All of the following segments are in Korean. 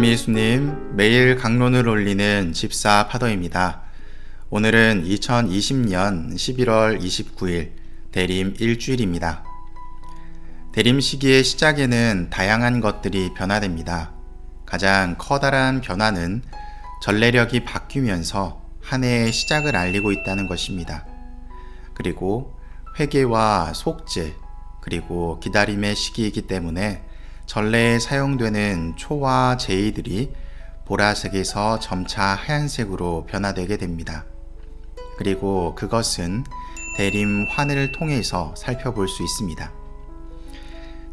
예수님, 매일 강론을 올리는 집사 파더입니다. 오늘은 2020년 11월 29일 대림 일주일입니다. 대림 시기의 시작에는 다양한 것들이 변화됩니다. 가장 커다란 변화는 전례력이 바뀌면서 한 해의 시작을 알리고 있다는 것입니다. 그리고 회개와 속죄, 그리고 기다림의 시기이기 때문에 전례에 사용되는 초와 제의들이 보라색에서 점차 하얀색으로 변화되게 됩니다. 그리고 그것은 대림 환을 통해서 살펴볼 수 있습니다.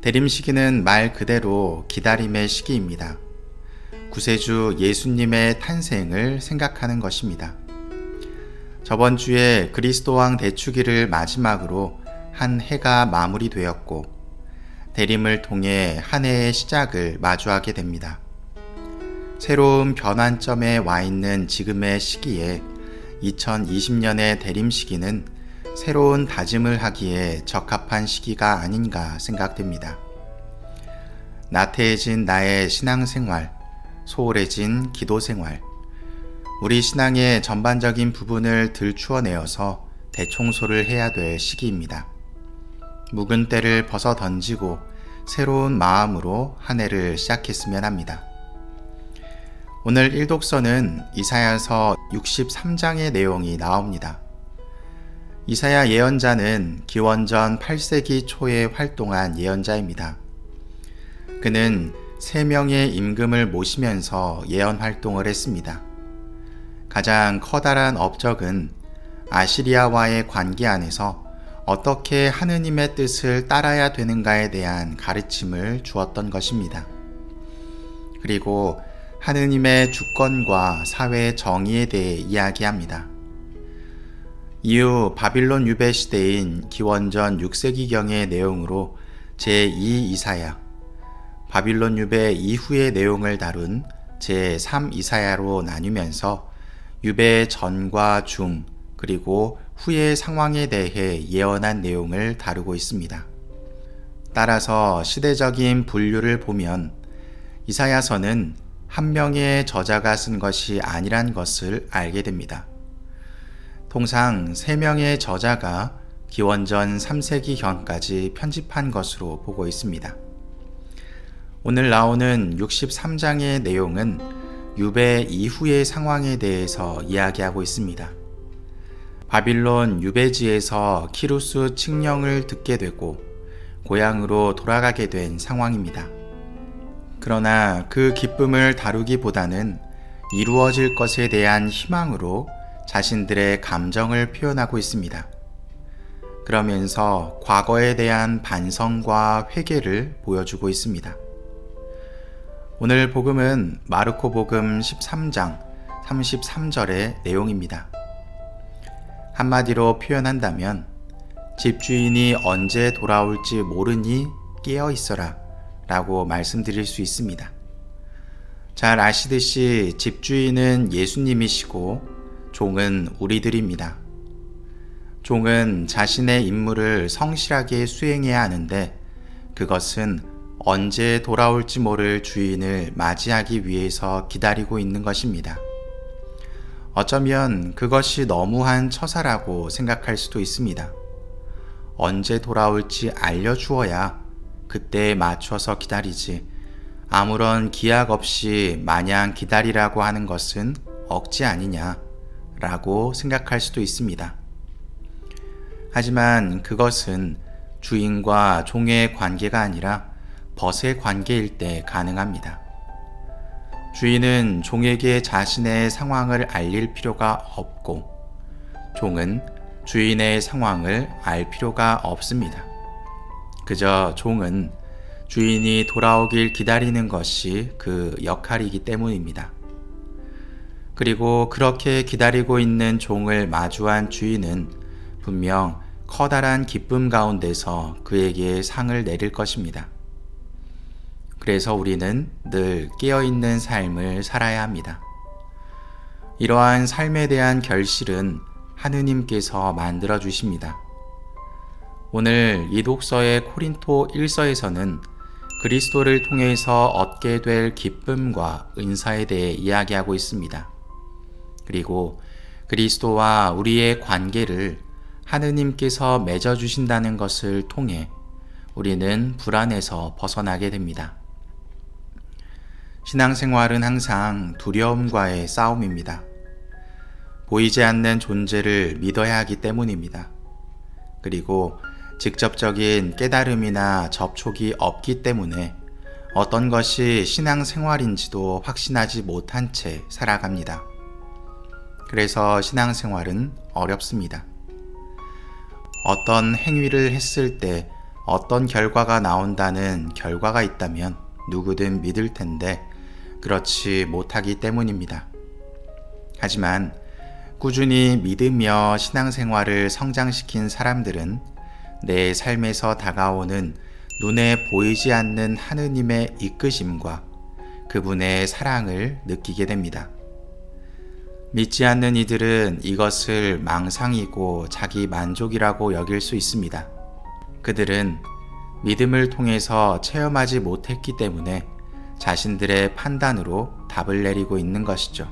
대림 시기는 말 그대로 기다림의 시기입니다. 구세주 예수님의 탄생을 생각하는 것입니다. 저번 주에 그리스도 왕 대축일을 마지막으로 한 해가 마무리되었고 대림을 통해 한 해의 시작을 마주하게 됩니다. 새로운 변환점에 와 있는 지금의 시기에 2020년의 대림 시기는 새로운 다짐을 하기에 적합한 시기가 아닌가 생각됩니다. 나태해진 나의 신앙생활, 소홀해진 기도생활, 우리 신앙의 전반적인 부분을 들추어내어서 대청소를 해야 될 시기입니다. 묵은 때를 벗어 던지고 새로운 마음으로 한 해를 시작했으면 합니다. 오늘 일독서는 이사야서 63장의 내용이 나옵니다. 이사야 예언자는 기원전 8세기 초에 활동한 예언자입니다. 그는 3명의 임금을 모시면서 예언 활동을 했습니다. 가장 커다란 업적은 아시리아와의 관계 안에서 어떻게 하느님의 뜻을 따라야 되는가에 대한 가르침을 주었던 것입니다. 그리고 하느님의 주권과 사회 정의에 대해 이야기합니다. 이후 바빌론 유배 시대인 기원전 6세기경의 내용으로 제2 이사야, 바빌론 유배 이후의 내용을 다룬 제3 이사야로 나뉘면서 유배 전과 중, 그리고 후의 상황에 대해 예언한 내용을 다루고 있습니다. 따라서 시대적인 분류를 보면 이사야서는 한 명의 저자가 쓴 것이 아니란 것을 알게 됩니다. 통상 3명의 저자가 기원전 3세기경까지 편집한 것으로 보고 있습니다. 오늘 나오는 63장의 내용은 유배 이후의 상황에 대해서 이야기하고 있습니다. 바빌론 유배지에서 키루스 칙령을 듣게 되고 고향으로 돌아가게 된 상황입니다. 그러나 그 기쁨을 다루기보다는 이루어질 것에 대한 희망으로 자신들의 감정을 표현하고 있습니다. 그러면서 과거에 대한 반성과 회개를 보여주고 있습니다. 오늘 복음은 마르코 복음 13장 33절의 내용입니다. 한마디로 표현한다면 집주인이 언제 돌아올지 모르니 깨어 있어라 라고 말씀드릴 수 있습니다. 잘 아시듯이 집주인은 예수님이시고 종은 우리들입니다. 종은 자신의 임무를 성실하게 수행해야 하는데 그것은 언제 돌아올지 모를 주인을 맞이하기 위해서 기다리고 있는 것입니다. 어쩌면 그것이 너무한 처사라고 생각할 수도 있습니다. 언제 돌아올지 알려주어야 그때에 맞춰서 기다리지 아무런 기약 없이 마냥 기다리라고 하는 것은 억지 아니냐라고 생각할 수도 있습니다. 하지만 그것은 주인과 종의 관계가 아니라 벗의 관계일 때 가능합니다. 주인은 종에게 자신의 상황을 알릴 필요가 없고 종은 주인의 상황을 알 필요가 없습니다. 그저 종은 주인이 돌아오길 기다리는 것이 그 역할이기 때문입니다. 그리고 그렇게 기다리고 있는 종을 마주한 주인은 분명 커다란 기쁨 가운데서 그에게 상을 내릴 것입니다. 그래서 우리는 늘 깨어있는 삶을 살아야 합니다. 이러한 삶에 대한 결실은 하느님께서 만들어 주십니다. 오늘 이 독서의 코린토 1서에서는 그리스도를 통해서 얻게 될 기쁨과 은사에 대해 이야기하고 있습니다. 그리고 그리스도와 우리의 관계를 하느님께서 맺어주신다는 것을 통해 우리는 불안에서 벗어나게 됩니다. 신앙생활은 항상 두려움과의 싸움입니다. 보이지 않는 존재를 믿어야 하기 때문입니다. 그리고 직접적인 깨달음이나 접촉이 없기 때문에 어떤 것이 신앙생활인지도 확신하지 못한 채 살아갑니다. 그래서 신앙생활은 어렵습니다. 어떤 행위를 했을 때 어떤 결과가 나온다는 결과가 있다면 누구든 믿을 텐데 그렇지 못하기 때문입니다. 하지만 꾸준히 믿으며 신앙생활을 성장시킨 사람들은 내 삶에서 다가오는 눈에 보이지 않는 하느님의 이끄심과 그분의 사랑을 느끼게 됩니다. 믿지 않는 이들은 이것을 망상이고 자기 만족이라고 여길 수 있습니다. 그들은 믿음을 통해서 체험하지 못했기 때문에 자신들의 판단으로 답을 내리고 있는 것이죠.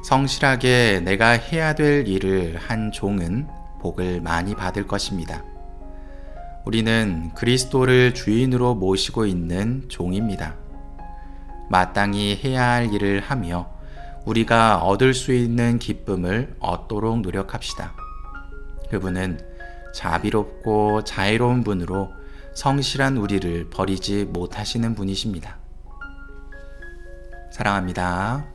성실하게 내가 해야 될 일을 한 종은 복을 많이 받을 것입니다. 우리는 그리스도를 주인으로 모시고 있는 종입니다. 마땅히 해야 할 일을 하며 우리가 얻을 수 있는 기쁨을 얻도록 노력합시다. 그분은 자비롭고 자애로운 분으로 성실한 우리를 버리지 못하시는 분이십니다. 사랑합니다.